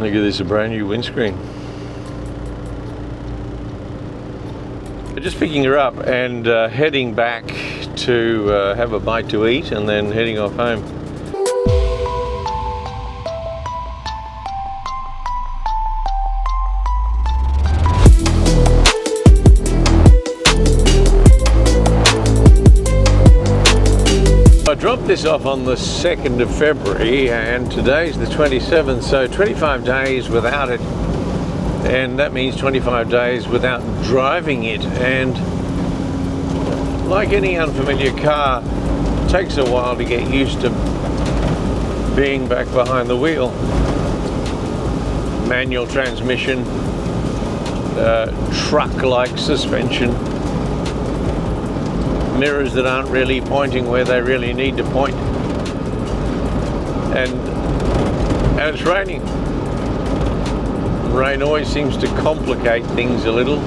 Look at this, a brand new windscreen. Just picking her up and heading back to have a bite to eat and then heading off home. I dropped this off on the 2nd of February and today's the 27th, so 25 days without it, and that means 25 days without driving it. And like any unfamiliar car, it takes a while to get used to being back behind the wheel. Manual transmission, truck-like suspension, mirrors that aren't really pointing where they really need to point, and it's raining. Rain always seems to complicate things a little.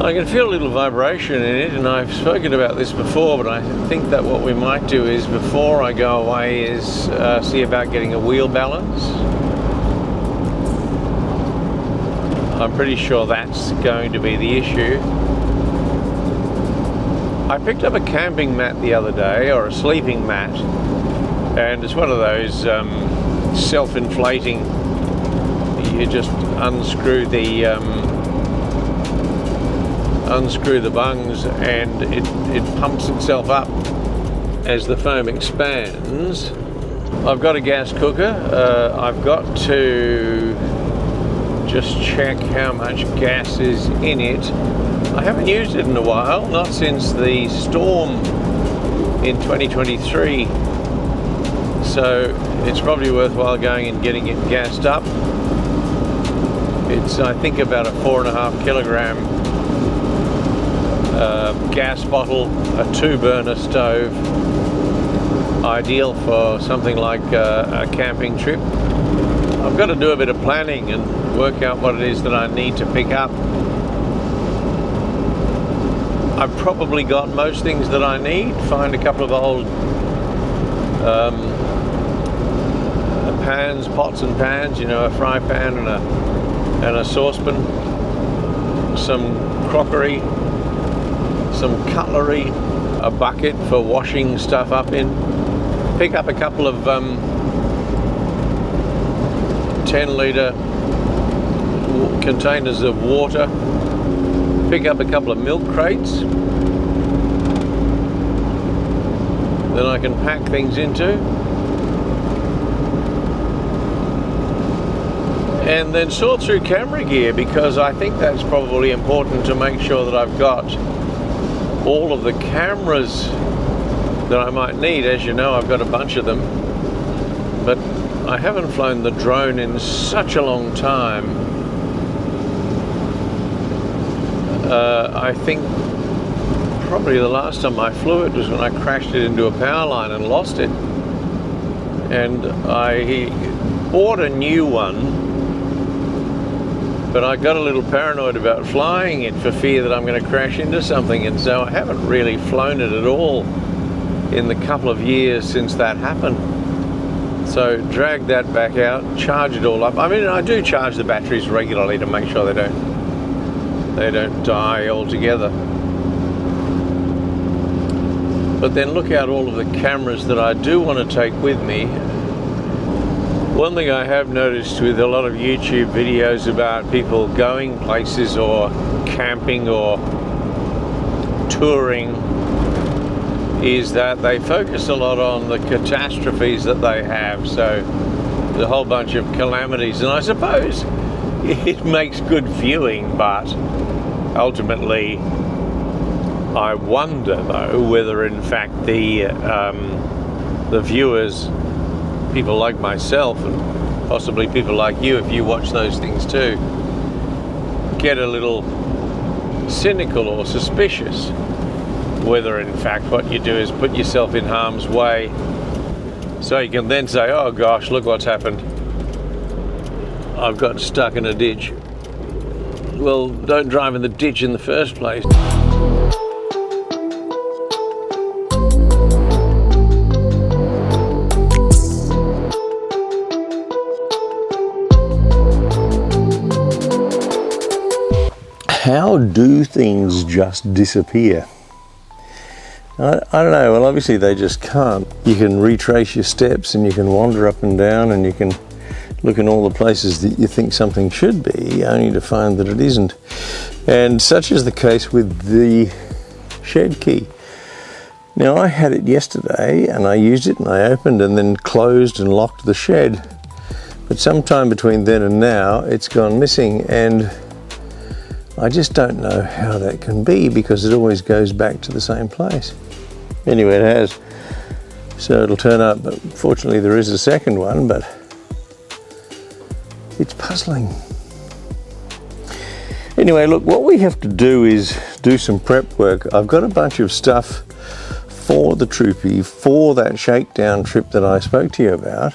I can feel a little vibration in it, and I've spoken about this before, but I think that what we might do is, before I go away, is see about getting a wheel balance. I'm pretty sure that's going to be the issue. I picked up a camping mat the other day, or a sleeping mat, and it's one of those self-inflating. You just unscrew the bungs and it pumps itself up as the foam expands. I've got a gas cooker. I've got to just check how much gas is in it. I haven't used it in a while, not since the storm in 2023. So it's probably worthwhile going and getting it gassed up. It's, I think, about a 4.5 kilogram gas bottle, a 2-burner stove, ideal for something like a camping trip. I've got to do a bit of planning and work out what it is that I need to pick up. I've probably got most things that I need. Find a couple of old pans, pots and pans, you know, a fry pan and a saucepan, some crockery, some cutlery, a bucket for washing stuff up in. Pick up a couple of 10-litre containers of water. Pick up a couple of milk crates that I can pack things into, and then sort through camera gear, because I think that's probably important to make sure that I've got all of the cameras that I might need. As you know, I've got a bunch of them, but I haven't flown the drone in such a long time. I think probably the last time I flew it was when I crashed it into a power line and lost it. And I bought a new one, but I got a little paranoid about flying it for fear that I'm going to crash into something, and so I haven't really flown it at all in the couple of years since that happened. So drag that back out, charge it all up. I mean, I do charge the batteries regularly to make sure they don't die altogether. But then look out all of the cameras that I do want to take with me. One thing I have noticed with a lot of YouTube videos about people going places or camping or touring is that they focus a lot on the catastrophes that they have. So there's a whole bunch of calamities, and I suppose it makes good viewing, but ultimately I wonder though whether in fact the viewers, people like myself and possibly people like you, if you watch those things too, get a little cynical or suspicious whether in fact what you do is put yourself in harm's way, so you can then say, oh gosh, look what's happened, I've got stuck in a ditch. Well, don't drive in the ditch in the first place. How do things just disappear? I don't know. Well, obviously they just can't. You can retrace your steps and you can wander up and down and you can look in all the places that you think something should be, only to find that it isn't. And such is the case with the shed key. Now, I had it yesterday and I used it and I opened and then closed and locked the shed. But sometime between then and now, it's gone missing, and I just don't know how that can be because it always goes back to the same place. Anyway, it has. So it'll turn up. But fortunately, there is a second one, but it's puzzling. Anyway, look, what we have to do is do some prep work. I've got a bunch of stuff for the Troopy, for that shakedown trip that I spoke to you about.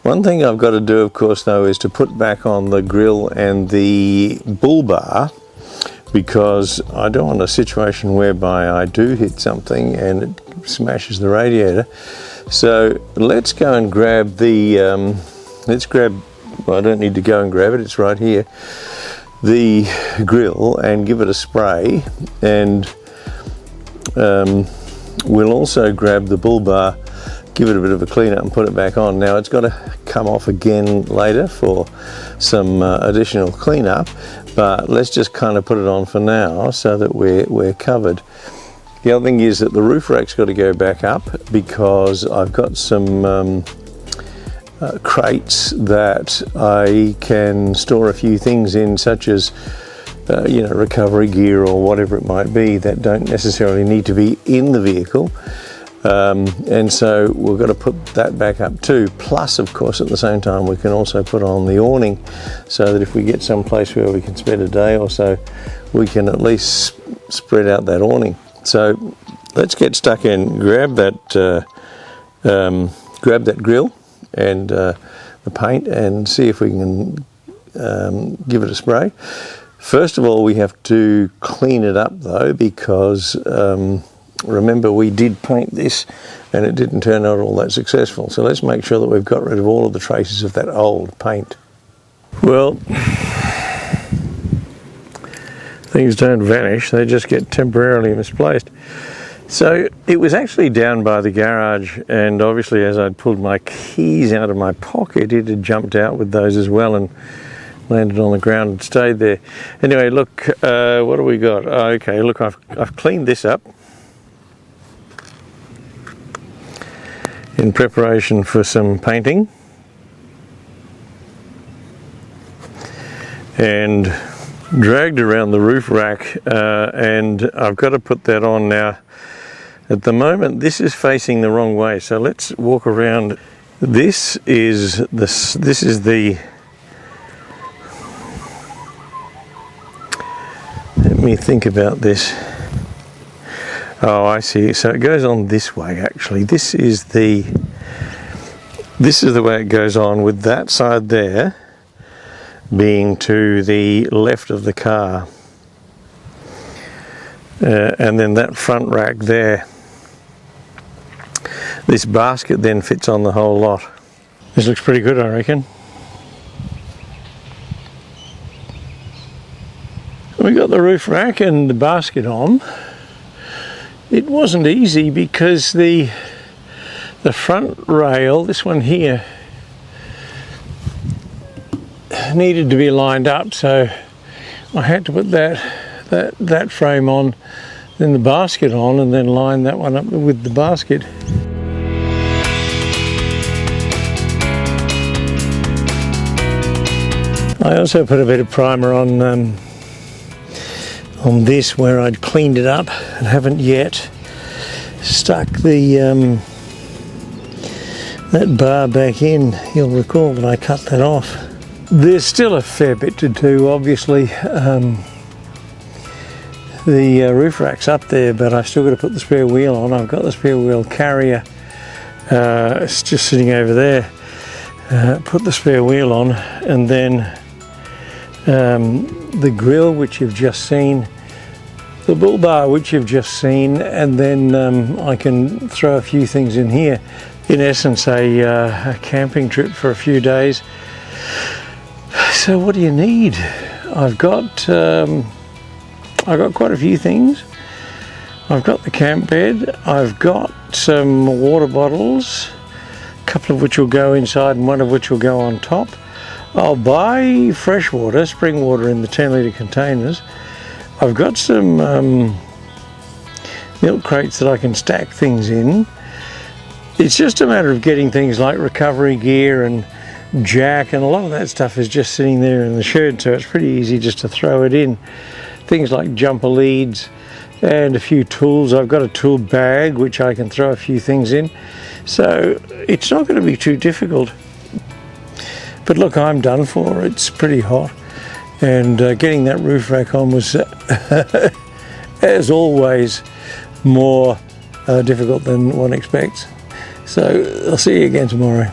One thing I've got to do, of course, though, is to put back on the grill and the bull bar, because I don't want a situation whereby I do hit something and it smashes the radiator. So let's go and grab the, well, I don't need to go and grab it, it's right here, the grill, and give it a spray, and we'll also grab the bull bar, give it a bit of a clean up and put it back on. Now it's got to come off again later for some additional cleanup, but let's just kind of put it on for now so that we're covered. The other thing is that the roof rack's got to go back up because I've got some crates that I can store a few things in, such as you know, recovery gear or whatever it might be, that don't necessarily need to be in the vehicle. And so we've got to put that back up too. Plus, of course, at the same time, we can also put on the awning so that if we get someplace where we can spend a day or so, we can at least spread out that awning. So let's get stuck in, grab that grill and the paint and see if we can give it a spray. First of all, we have to clean it up though, because remember, we did paint this and it didn't turn out all that successful. So let's make sure that we've got rid of all of the traces of that old paint. Well, things don't vanish, they just get temporarily misplaced. So it was actually down by the garage, and obviously as I'd pulled my keys out of my pocket, it had jumped out with those as well and landed on the ground and stayed there. Anyway, look, what do we got? Oh, okay, look, I've cleaned this up in preparation for some painting, and dragged around the roof rack, and I've got to put that on now. At the moment, this is facing the wrong way, so let's walk around. This is the, let me think about this. Oh, I see. So it goes on this way actually. This is the way it goes on, with that side there being to the left of the car. And then that front rack there. This basket then fits on the whole lot. This looks pretty good, I reckon. We got the roof rack and the basket on. It wasn't easy because the front rail, this one here, needed to be lined up, so I had to put that frame on, then the basket on, and then line that one up with the basket. I also put a bit of primer on this where I'd cleaned it up and haven't yet stuck the that bar back in. You'll recall that I cut that off. There's still a fair bit to do, obviously. The roof rack's up there, but I've still got to put the spare wheel on. I've got the spare wheel carrier, it's just sitting over there. Put the spare wheel on, and then the grill, which you've just seen, the bull bar, which you've just seen, and then I can throw a few things in here. In essence, a camping trip for a few days. So what do you need? I've got I've got quite a few things. I've got the camp bed, I've got some water bottles, a couple of which will go inside and one of which will go on top. I'll buy fresh water, spring water in the 10-litre containers. I've got some milk crates that I can stack things in. It's just a matter of getting things like recovery gear and jack, and a lot of that stuff is just sitting there in the shed, so it's pretty easy just to throw it in. Things like jumper leads and a few tools. I've got a tool bag which I can throw a few things in, so it's not going to be too difficult. But look, I'm done for. It's pretty hot, and getting that roof rack on was as always more difficult than one expects. So I'll see you again tomorrow.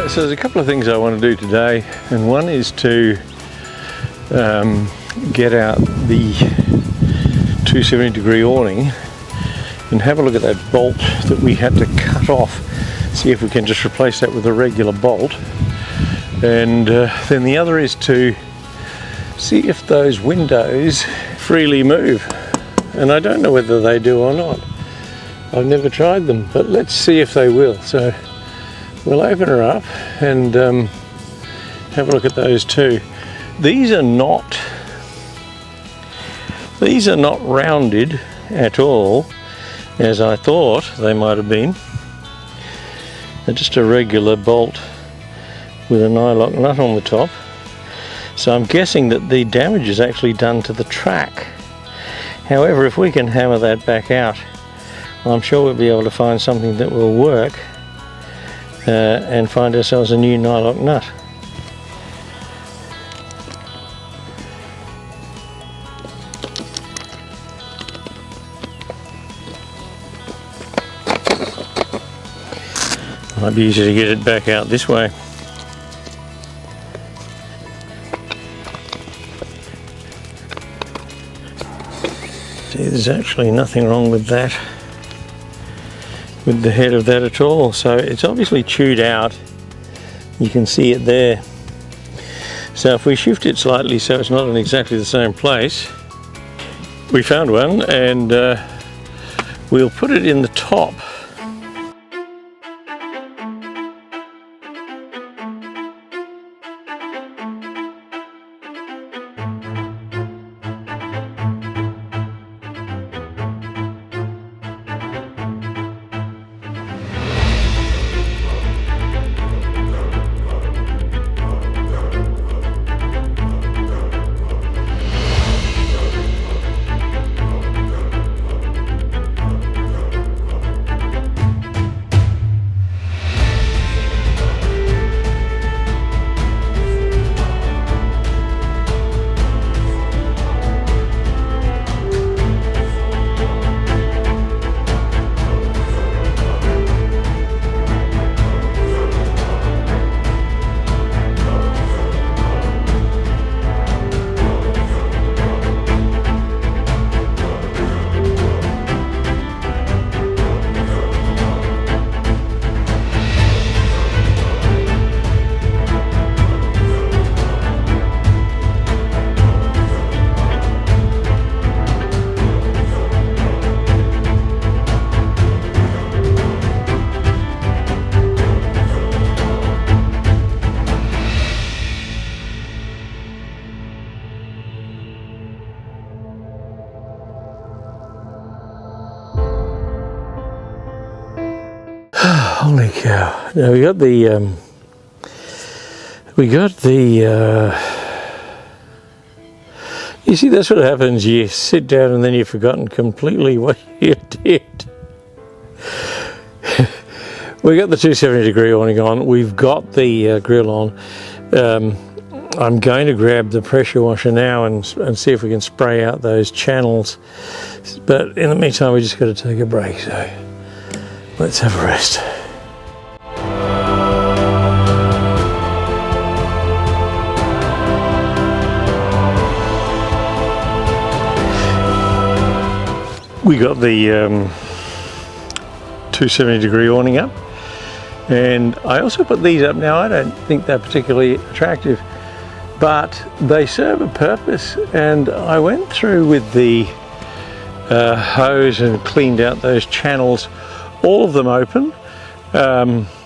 So there's a couple of things I want to do today, and one is to get out the 270-degree awning and have a look at that bolt that we had to cut off, see if we can just replace that with a regular bolt. And then the other is to see if those windows freely move, and I don't know whether they do or not. I've never tried them, but let's see if they will. So we'll open her up and have a look at those too. These are not rounded at all, as I thought they might have been. They're just a regular bolt with a nylock nut on the top. So I'm guessing that the damage is actually done to the track. However, if we can hammer that back out, I'm sure we'll be able to find something that will work and find ourselves a new nylock nut. Might be easier to get it back out this way. See, there's actually nothing wrong with that, with the head of that at all. So it's obviously chewed out. You can see it there. So if we shift it slightly so it's not in exactly the same place, we found one, and we'll put it in the top. Holy cow. Now we got the you see, that's what happens. You sit down and then you've forgotten completely what you did. We got the 270-degree awning on. We've got the grill on. I'm going to grab the pressure washer now and see if we can spray out those channels. But in the meantime, we just got to take a break. So let's have a rest. We got the 270-degree awning up, and I also put these up. Now I don't think they're particularly attractive, but they serve a purpose, and I went through with the hose and cleaned out those channels, all of them open,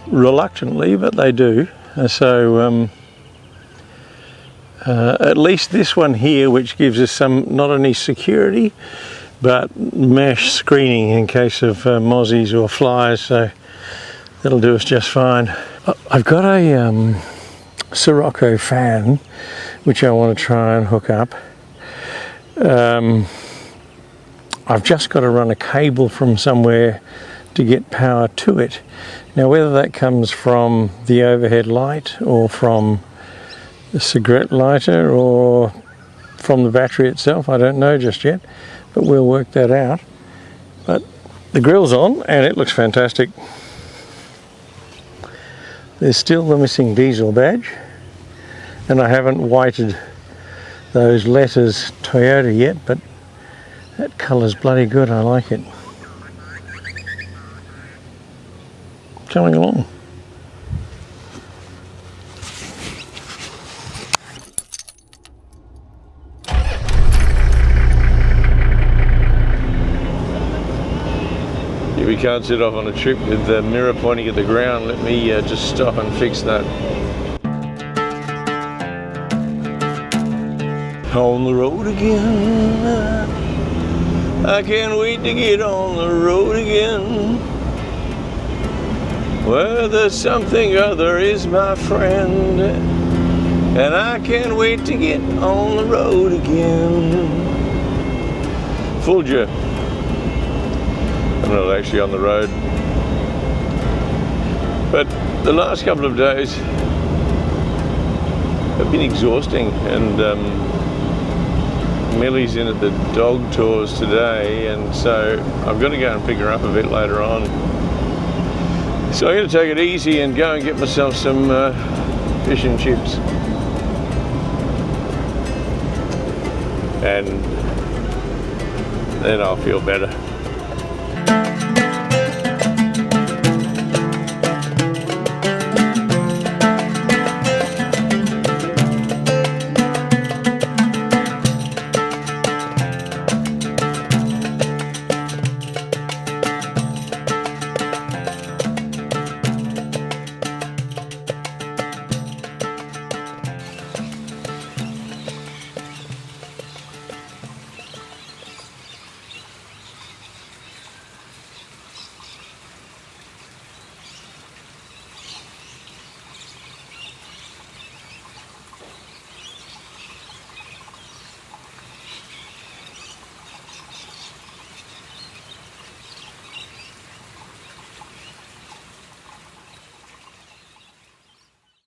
reluctantly, but they do. So at least this one here, which gives us some not only security but mesh screening in case of mozzies or flies, so that'll do us just fine. I've got a Sirocco fan which I want to try and hook up. I've just got to run a cable from somewhere to get power to it. Now whether that comes from the overhead light or from the cigarette lighter or from the battery itself, I don't know just yet, but we'll work that out. But the grill's on and it looks fantastic. There's still the missing diesel badge, and I haven't whited those letters Toyota yet, but that colour's bloody good, I like it. Coming along. If we can't set off on a trip with the mirror pointing at the ground, let me just stop and fix that. On the road again, I can't wait to get on the road again, where the something other is my friend, and I can't wait to get on the road again. Fooled you. I'm not actually on the road, but the last couple of days have been exhausting, and Millie's in at the dog tours today, and so I've got to go and pick her up a bit later on. So I'm going to take it easy and go and get myself some fish and chips. And then I'll feel better.